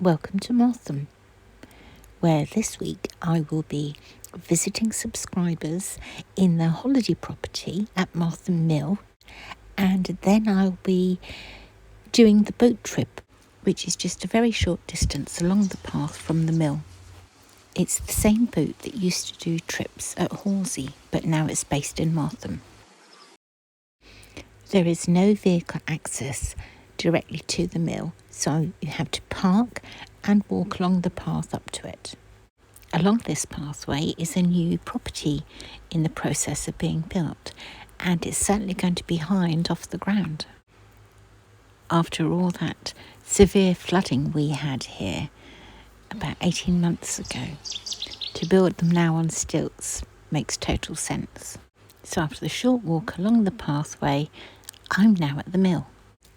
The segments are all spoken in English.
Welcome to Martham, where this week I will be visiting subscribers in their holiday property at Martham Mill, and then I'll be doing the boat trip, which is just a very short distance along the path from the mill. It's the same boat that used to do trips at Halsey, but now it's based in Martham. There is no vehicle access directly to the mill, so you have to park and walk along the path up to it. Along this pathway is a new property in the process of being built, and it's certainly going to be high and off the ground. After all that severe flooding we had here about 18 months ago, to build them now on stilts makes total sense. So after the short walk along the pathway, I'm now at the mill.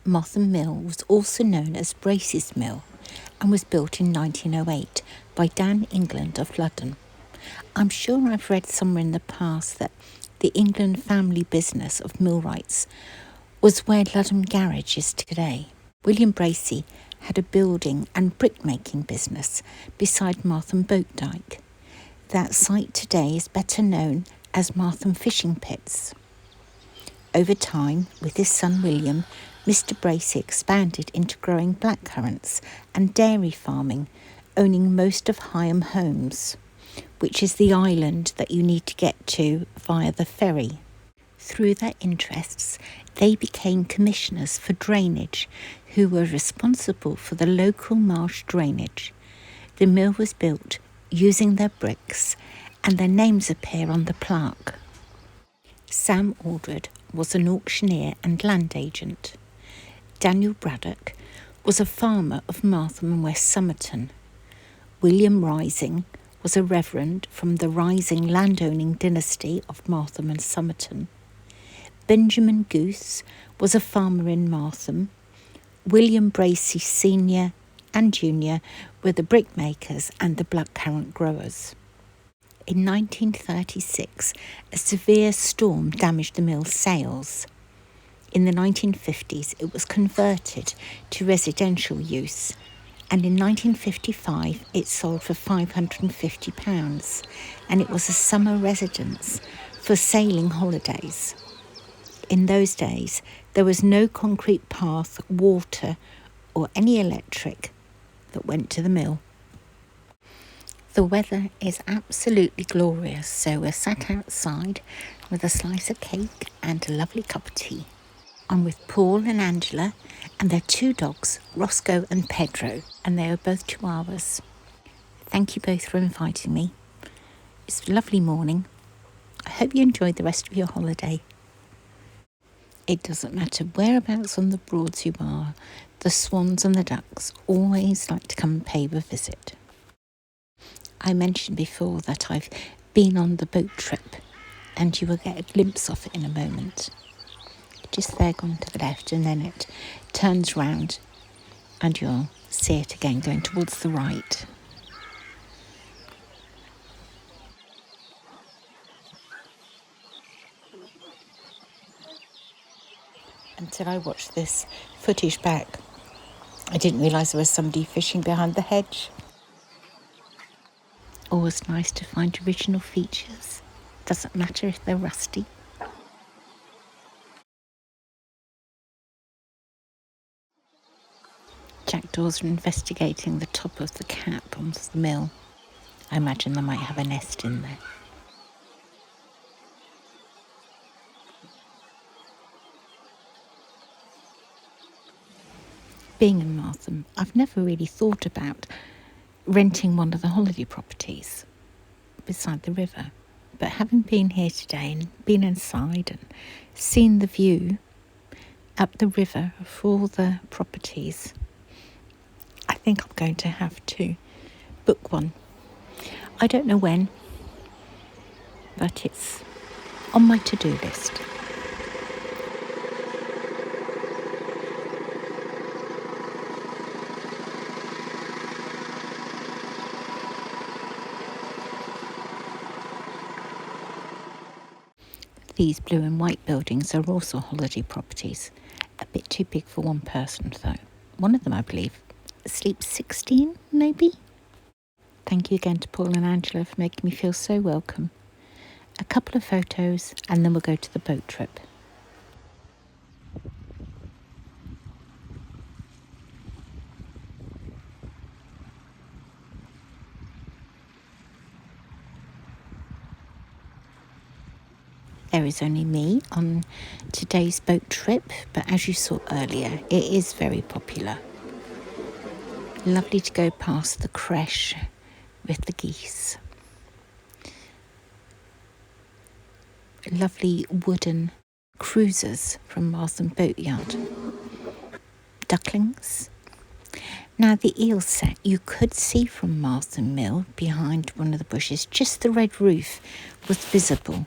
Martham Mill was also known as Brace's Mill and was built in 1908 by Dan England of Ludden. I'm sure I've read somewhere in the past that the England family business of millwrights was where Ludden Garage is today. William Bracy had a building and brickmaking business beside Martham Boat Dyke. That site today is better known as Martham Fishing Pits. Over time, with his son William, Mr. Bracy expanded into growing blackcurrants and dairy farming, owning most of Higham Homes, which is the island that you need to get to via the ferry. Through their interests, they became commissioners for drainage, who were responsible for the local marsh drainage. The mill was built using their bricks, and their names appear on the plaque. Sam Aldred was an auctioneer and land agent. Daniel Braddock was a farmer of Martham and West Somerton. William Rising was a reverend from the Rising landowning dynasty of Martham and Somerton. Benjamin Goose was a farmer in Martham. William Bracy Sr. and Jr. were the brickmakers and the blackcurrant growers. In 1936, a severe storm damaged the mill's sails. In the 1950s, it was converted to residential use, and in 1955 it sold for £550, and it was a summer residence for sailing holidays. In those days, there was no concrete path, water, or any electric that went to the mill. The weather is absolutely glorious, so we're sat outside with a slice of cake and a lovely cup of tea. I'm with Paul and Angela and their two dogs, Roscoe and Pedro, and they are both chihuahuas. Thank you both for inviting me. It's a lovely morning. I hope you enjoyed the rest of your holiday. It doesn't matter whereabouts on the Broads you are, the swans and the ducks always like to come and pay a visit. I mentioned before that I've been on the boat trip, and you will get a glimpse of it in a moment. Just there going to the left, and then it turns round and you'll see it again going towards the right. Until I watched this footage back, I didn't realise there was somebody fishing behind the hedge. Always nice to find original features. Doesn't matter if they're rusty. Jackdaws are investigating the top of the cap onto the mill. I imagine they might have a nest in there. Being in Martham, I've never really thought about renting one of the holiday properties beside the river. But having been here today and been inside and seen the view up the river for all the properties, I think I'm going to have to book one. I don't know when, but it's on my to-do list. These blue and white buildings are also holiday properties. A bit too big for one person though. One of them, I believe, sleep 16 maybe. Thank you again to Paul and Angela for making me feel so welcome. A couple of photos and then we'll go to the boat trip. There is only me on today's boat trip, but as you saw earlier, it is very popular. Lovely to go past the creche with the geese. Lovely wooden cruisers from Martham Boatyard. Ducklings. Now the eel set you could see from Martham Mill behind one of the bushes, just the red roof was visible.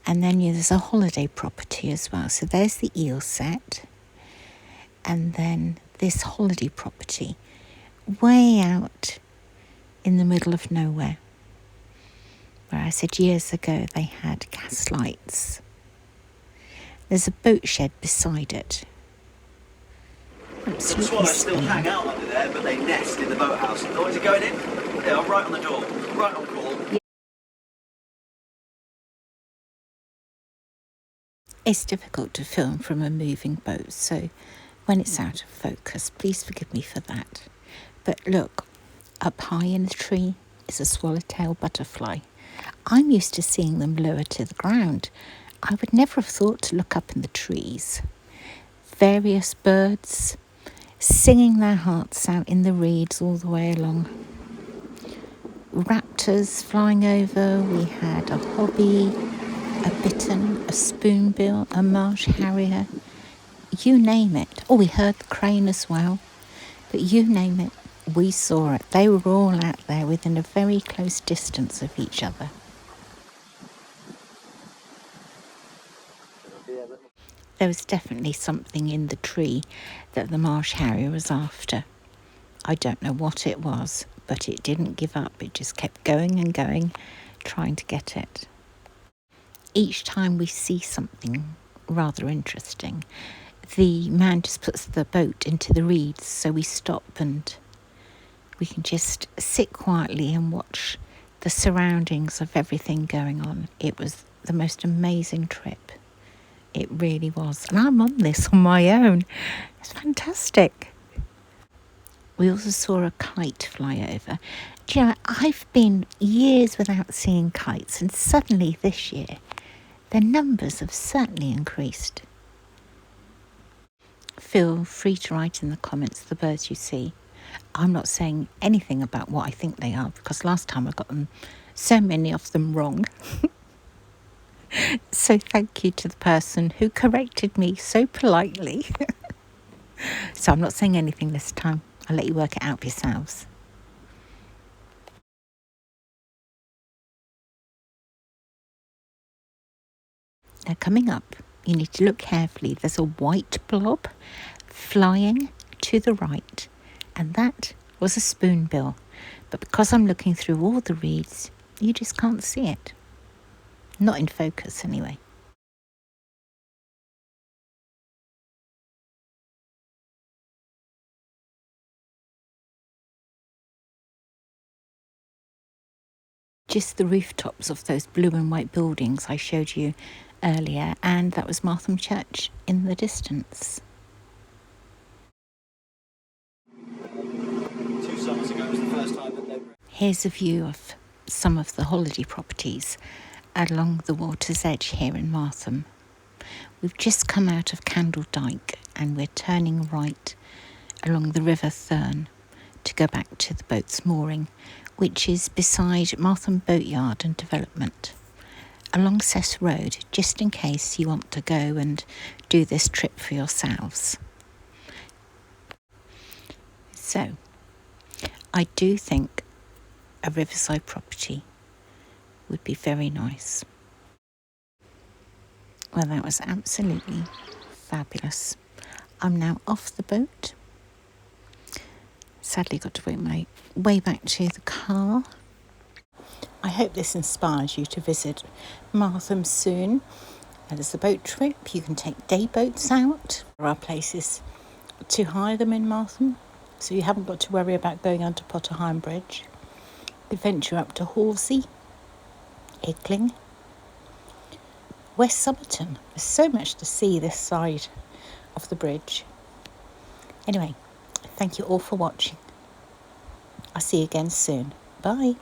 And then there's a holiday property as well. So there's the eel set. And then this holiday property way out in the middle of nowhere. Where I said years ago they had gas lights. There's a boat shed beside it. Some swallows still hang out under there, but they nest in the boathouse. The boys are going in. They are right on the door, right on call. It's difficult to film from a moving boat, so when it's out of focus, please forgive me for that. But look, up high in the tree is a swallowtail butterfly. I'm used to seeing them lower to the ground. I would never have thought to look up in the trees. Various birds singing their hearts out in the reeds all the way along. Raptors flying over. We had a hobby, a bittern, a spoonbill, a marsh harrier, you name it. Oh, we heard the crane as well, but you name it, we saw it. They were all out there within a very close distance of each other. There was definitely something in the tree that the marsh harrier was after. I don't know what it was, but it didn't give up. It just kept going and going, trying to get it. Each time we see something rather interesting, the man just puts the boat into the reeds, so we stop and we can just sit quietly and watch the surroundings of everything going on. It was the most amazing trip. It really was. And I'm on this on my own. It's fantastic. We also saw a kite fly over. Do you know, I've been years without seeing kites, and suddenly this year, their numbers have certainly increased. Feel free to write in the comments the birds you see. I'm not saying anything about what I think they are, because last time I got them, so many of them wrong. So thank you to the person who corrected me so politely. So I'm not saying anything this time. I'll let you work it out for yourselves. Now coming up, you need to look carefully. There's a white blob flying to the right, and that was a spoonbill. But because I'm looking through all the reeds, you just can't see it. Not in focus anyway. Just the rooftops of those blue and white buildings I showed you earlier, and that was Martham Church in the distance. 2 summers ago was the first time that they were... Here's a view of some of the holiday properties along the water's edge here in Martham. We've just come out of Candle Dyke and we're turning right along the River Thurne to go back to the boat's mooring, which is beside Martham Boatyard and Development, along Cess Road, just in case you want to go and do this trip for yourselves. So, I do think a riverside property would be very nice. Well, that was absolutely fabulous. I'm now off the boat. Sadly got to work my way back to the car. I hope this inspires you to visit Martham soon. There's a boat trip. You can take day boats out. There are places to hire them in Martham, so you haven't got to worry about going under Potterheim Bridge. You venture up to Horsey, Ickling, West Somerton. There's so much to see this side of the bridge. Anyway, thank you all for watching. I'll see you again soon. Bye.